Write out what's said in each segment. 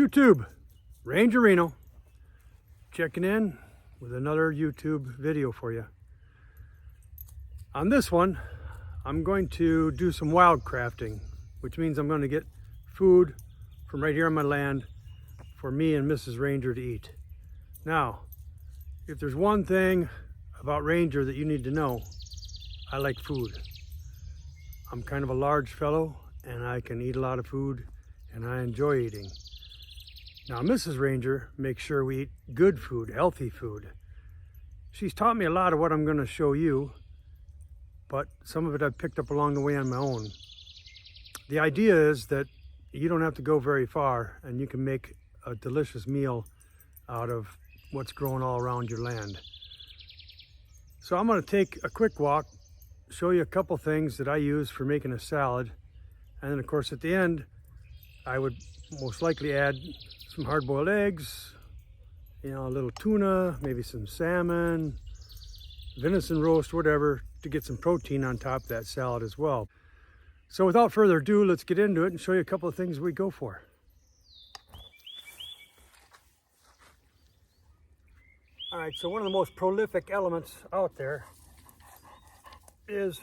YouTube, Ranger Reno, checking in with another YouTube video for you. On this one, I'm going to do some wild crafting, which means I'm going to get food from right here on my land for me and Mrs. Ranger to eat. Now, if there's one thing about Ranger that you need to know, I like food. I'm kind of a large fellow and I can eat a lot of food and I enjoy eating. Now, Mrs. Ranger makes sure we eat good food, healthy food. She's taught me a lot of what I'm going to show you, but some of it I've picked up along the way on my own. The idea is that you don't have to go very far and you can make a delicious meal out of what's growing all around your land. So I'm going to take a quick walk, show you a couple things that I use for making a salad, and then of course at the end I would most likely add some hard-boiled eggs, a little tuna, maybe some salmon, venison roast, whatever, to get some protein on top of that salad as well. So without further ado, let's get into it and show you a couple of things we go for. All right, so one of the most prolific elements out there is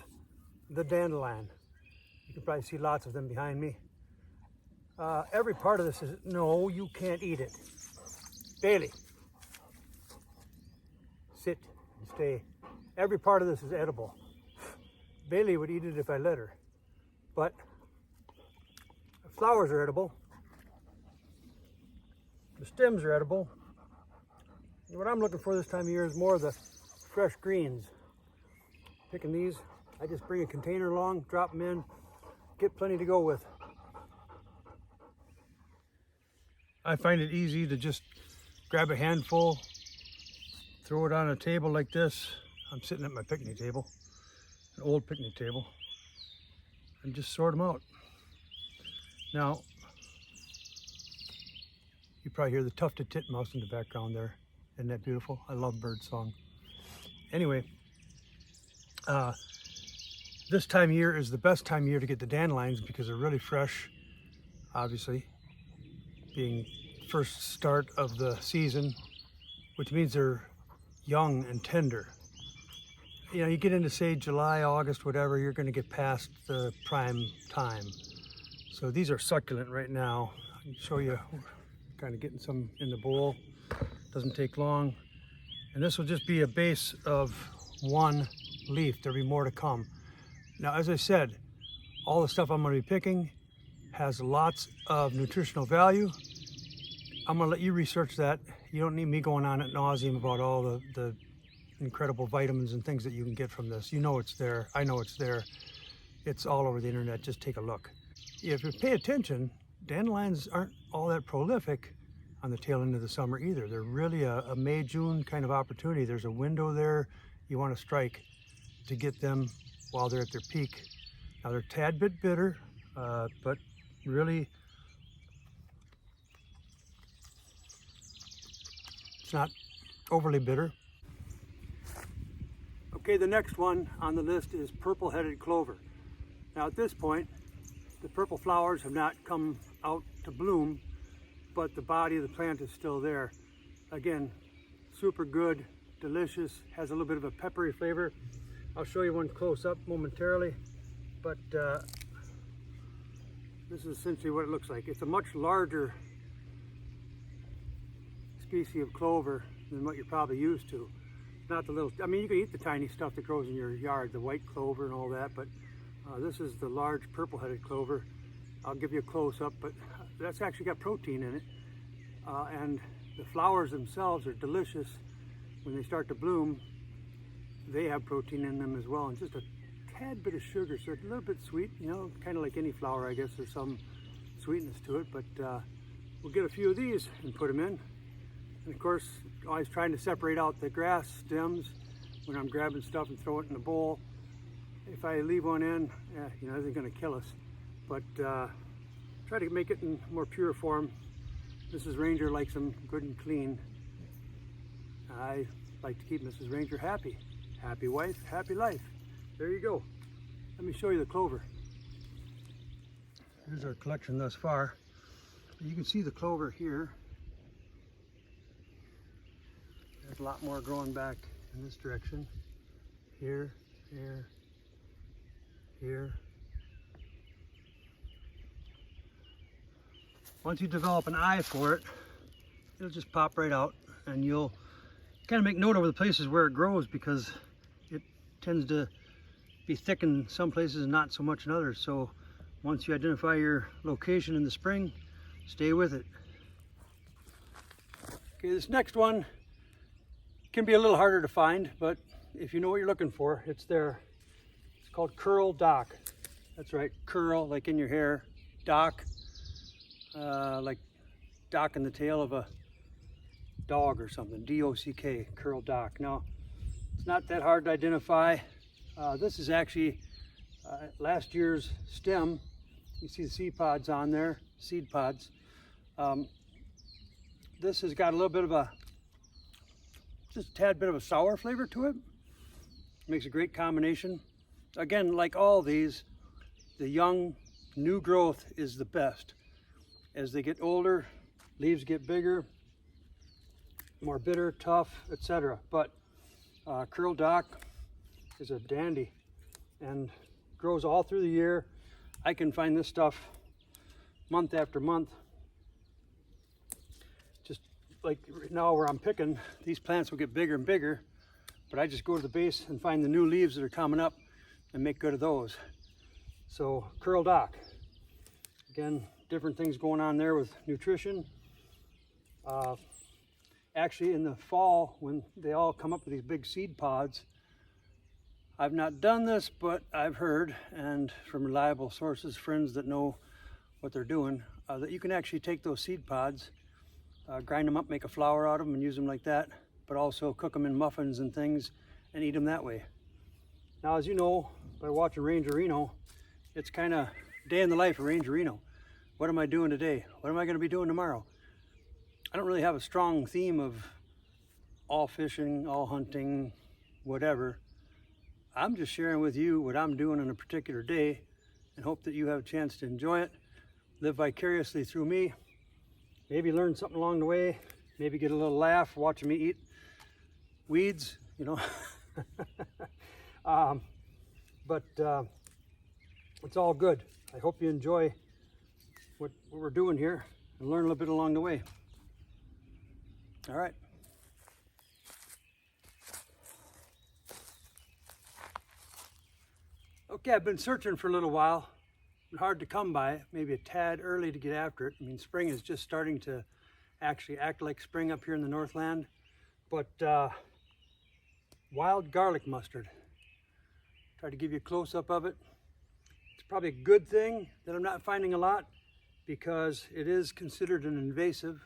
the dandelion. You can probably see lots of them behind me. Every part of this is, no, you can't eat it. Bailey, sit and stay. Every part of this is edible. Bailey would eat it if I let her. But the flowers are edible. The stems are edible. And what I'm looking for this time of year is more of the fresh greens. Picking these, I just bring a container along, drop them in, get plenty to go with. I find it easy to just grab a handful, throw it on a table like this. I'm sitting at my picnic table, an old picnic table, and just sort them out. Now, you probably hear the tufted titmouse in the background there. Isn't that beautiful? I love bird song. Anyway, this time of year is the best time of year to get the dandelions because they're really fresh, obviously, being first start of the season, which means they're young and tender. You get into, say, July, August, whatever, you're going to get past the prime time. So these are succulent right now. I can show you, kind of getting some in the bowl. Doesn't take long. And this will just be a base of one leaf. There'll be more to come. Now, as I said, all the stuff I'm going to be picking has lots of nutritional value. I'm going to let you research that. You don't need me going on ad nauseum about all the incredible vitamins and things that you can get from this. You know it's there. I know it's there. It's all over the internet. Just take a look. If you pay attention, dandelions aren't all that prolific on the tail end of the summer either. They're really a May, June kind of opportunity. There's a window there you want to strike to get them while they're at their peak. Now they're a tad bit bitter, but really it's not overly bitter. Okay, the next one on the list is purple-headed clover. Now at this point, the purple flowers have not come out to bloom, but the body of the plant is still there. Again, super good, delicious, has a little bit of a peppery flavor. I'll show you one close up momentarily, but this is essentially what it looks like. It's a much larger species of clover than what you're probably used to. Not the little, I mean, you can eat the tiny stuff that grows in your yard, the white clover and all that, but this is the large purple-headed clover. I'll give you a close-up, but that's actually got protein in it. And the flowers themselves are delicious. When they start to bloom, they have protein in them as well, and just a tad bit of sugar, so it's a little bit sweet, kind of like any flower, I guess. There's some sweetness to it, but we'll get a few of these and put them in. And of course, always trying to separate out the grass stems when I'm grabbing stuff and throw it in a bowl. If I leave one in, it isn't going to kill us. But try to make it in more pure form. Mrs. Ranger likes them good and clean. I like to keep Mrs. Ranger happy. Happy wife, happy life. There you go. Let me show you the clover. Here's our collection thus far. You can see the clover here. There's a lot more growing back in this direction. Here, here, here. Once you develop an eye for it, it'll just pop right out, and you'll kind of make note over the places where it grows, because it tends to be thick in some places and not so much in others. So once you identify your location in the spring, stay with it. Okay, this next one can be a little harder to find, but if you know what you're looking for, it's there. It's called curl dock. That's right, curl, like in your hair, dock, like docking the tail of a dog or something, D-O-C-K, curl dock. Now, it's not that hard to identify. This is actually last year's stem. You see the seed pods on there, seed pods. This has got a little bit of just a tad bit of a sour flavor to it. Makes a great combination. Again, like all these, the young, new growth is the best. As they get older, leaves get bigger, more bitter, tough, etc. But curl dock is a dandy and grows all through the year. I can find this stuff month after month. Just like right now where I'm picking, these plants will get bigger and bigger, but I just go to the base and find the new leaves that are coming up and make good of those. So curl dock, again, different things going on there with nutrition. Actually in the fall, when they all come up with these big seed pods, I've not done this, but I've heard, and from reliable sources, friends that know what they're doing, that you can actually take those seed pods, grind them up, make a flour out of them and use them like that, but also cook them in muffins and things and eat them that way. Now, as you know, by watching Ranger Reno, it's kind of day in the life of Ranger Reno. What am I doing today? What am I going to be doing tomorrow? I don't really have a strong theme of all fishing, all hunting, whatever. I'm just sharing with you what I'm doing on a particular day and hope that you have a chance to enjoy it, live vicariously through me, maybe learn something along the way, maybe get a little laugh watching me eat weeds, you know. But it's all good. I hope you enjoy what we're doing here and learn a little bit along the way. All right. Okay, I've been searching for a little while. Been hard to come by, maybe a tad early to get after it. I mean, spring is just starting to actually act like spring up here in the Northland. But wild garlic mustard. Try to give you a close-up of it. It's probably a good thing that I'm not finding a lot, because it is considered an invasive,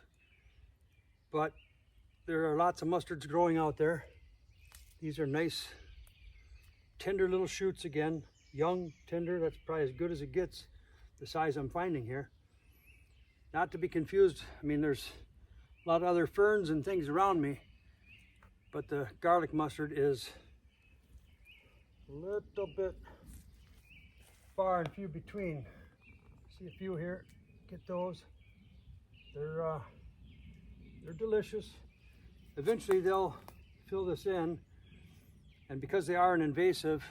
but there are lots of mustards growing out there. These are nice, tender little shoots again, young, tender. That's probably as good as it gets, the size I'm finding here. Not to be confused, I mean, there's a lot of other ferns and things around me, but the garlic mustard is a little bit far and few between. See a few here, get those. They're delicious. Eventually they'll fill this in, and because they are an invasive,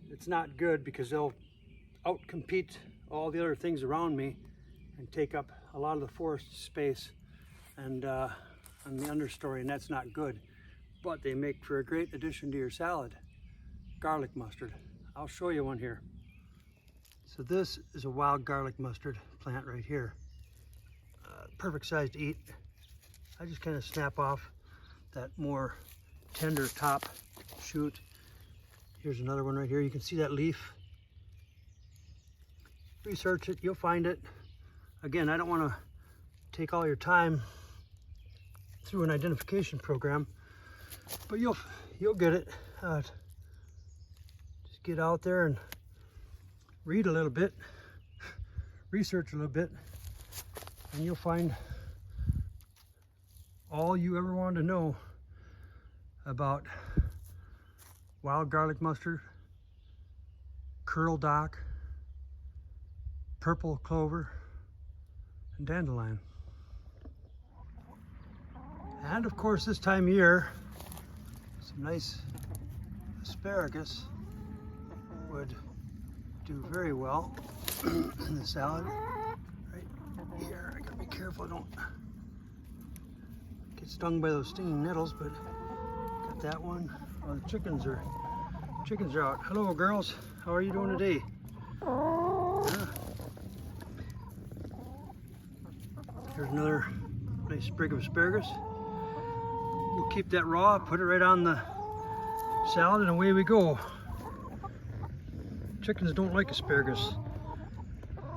it's not good, because they'll outcompete all the other things around me and take up a lot of the forest space and the understory, and that's not good. But they make for a great addition to your salad. Garlic mustard. I'll show you one here. So this is a wild garlic mustard plant right here. Perfect size to eat. I just kind of snap off that more tender top shoot. Here's another one right here. You can see that leaf. Research it, you'll find it. Again, I don't want to take all your time through an identification program, but you'll get it. Just get out there and read a little bit, research a little bit, and you'll find all you ever wanted to know about wild garlic mustard, curl dock, purple clover, and dandelion. And of course, this time of year, some nice asparagus would do very well in the salad. Right here, I gotta be careful I don't get stung by those stinging nettles, but got that one. Oh, the chickens are out. Hello girls, how are you doing today? Yeah. Here's another nice sprig of asparagus. We'll keep that raw, put it right on the salad, and away we go. Chickens don't like asparagus.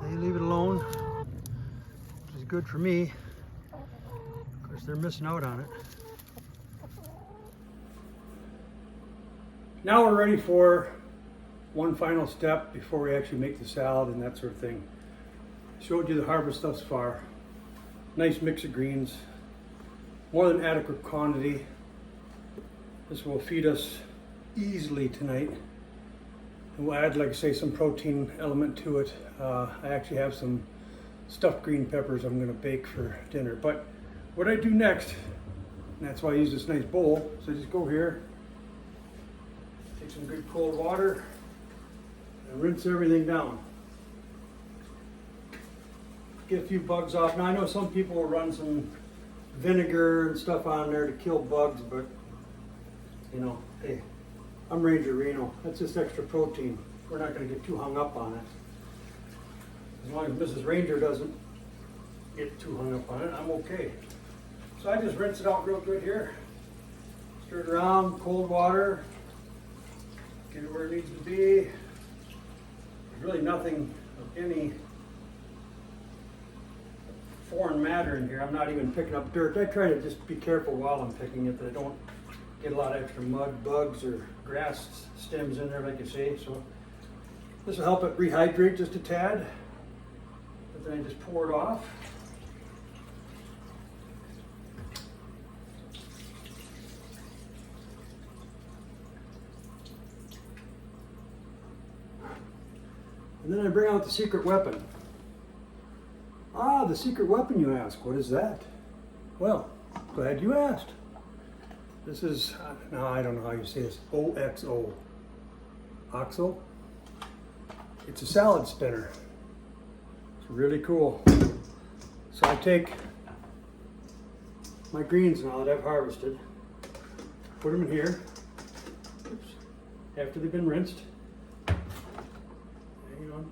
They leave it alone, which is good for me. Of course, they're missing out on it. Now we're ready for one final step before we actually make the salad and that sort of thing. Showed you the harvest thus far. Nice mix of greens, more than adequate quantity. This will feed us easily tonight. And we'll add, like I say, some protein element to it. I actually have some stuffed green peppers I'm going to bake for dinner. But what I do next, and that's why I use this nice bowl, so I just go here, take some good cold water, and rinse everything down. Get a few bugs off. Now I know some people will run some vinegar and stuff on there to kill bugs, but you know, hey, I'm Ranger Reno. That's just extra protein. We're not going to get too hung up on it. As long as Mrs. Ranger doesn't get too hung up on it, I'm okay. So I just rinse it out real good here. Stir it around, cold water. Get it where it needs to be. There's really nothing of any foreign matter in here. I'm not even picking up dirt. I try to just be careful while I'm picking it that I don't get a lot of extra mud, bugs, or grass stems in there, like you say. So this will help it rehydrate just a tad. But then I just pour it off. And then I bring out the secret weapon. Ah, the secret weapon, you ask. What is that? Well, glad you asked. This is, no, I don't know how you say this, OXO. Oxo? It's a salad spinner. It's really cool. So I take my greens now that I've harvested, put them in here. Oops. After they've been rinsed. Hang on.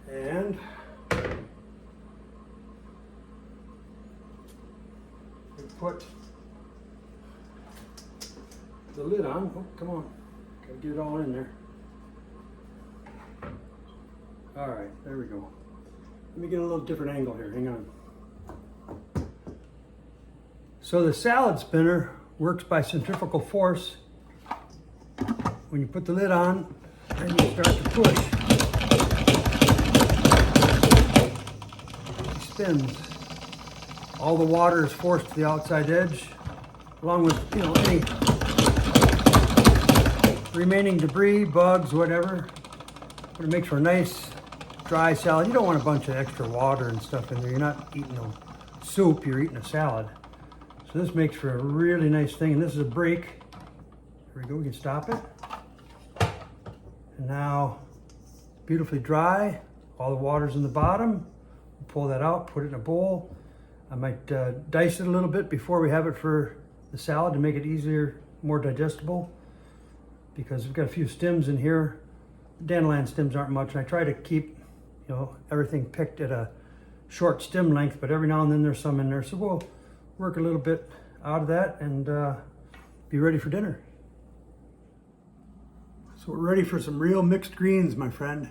And we put the lid on. Oh, come on. Gotta get it all in there. All right, there we go. Let me get a little different angle here. Hang on. So the salad spinner works by centrifugal force. When you put the lid on, then you start to push. It spins. All the water is forced to the outside edge, along with, you know, any remaining debris, bugs, whatever. But it makes for a nice dry salad. You don't want a bunch of extra water and stuff in there. You're not eating a soup, you're eating a salad. So this makes for a really nice thing. And this is a break. Here we go, we can stop it. And now, beautifully dry. All the water's in the bottom. Pull that out, put it in a bowl. I might dice it a little bit before we have it for the salad to make it easier, more digestible. Because we've got a few stems in here. Dandelion stems aren't much. And I try to keep, you know, everything picked at a short stem length, but every now and then there's some in there. So we'll work a little bit out of that and be ready for dinner. So we're ready for some real mixed greens, my friend.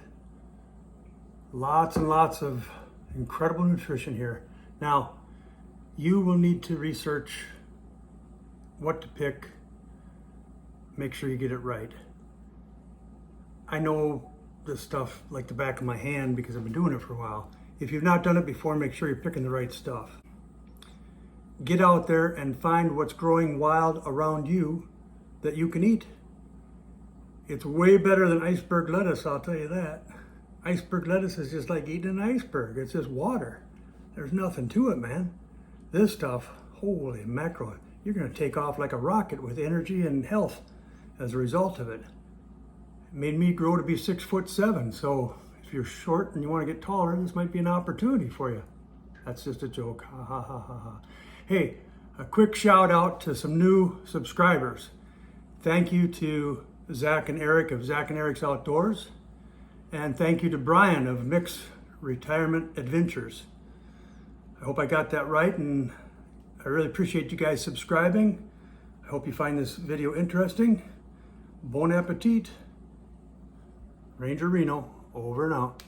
Lots and lots of incredible nutrition here. Now, you will need to research what to pick. Make sure you get it right. I know this stuff like the back of my hand because I've been doing it for a while. If you've not done it before, make sure you're picking the right stuff. Get out there and find what's growing wild around you that you can eat. It's way better than iceberg lettuce, I'll tell you that. Iceberg lettuce is just like eating an iceberg. It's just water. There's nothing to it, man. This stuff, holy mackerel, you're gonna take off like a rocket with energy and health as a result of it. It made me grow to be 6'7", so if you're short and you wanna get taller, this might be an opportunity for you. That's just a joke, ha ha ha ha ha. Hey, a quick shout out to some new subscribers. Thank you to Zach and Eric of Zach and Eric's Outdoors. And thank you to Brian of Mix Retirement Adventures. I hope I got that right, and I really appreciate you guys subscribing. I hope you find this video interesting. Bon appetit. Ranger Reno, over and out.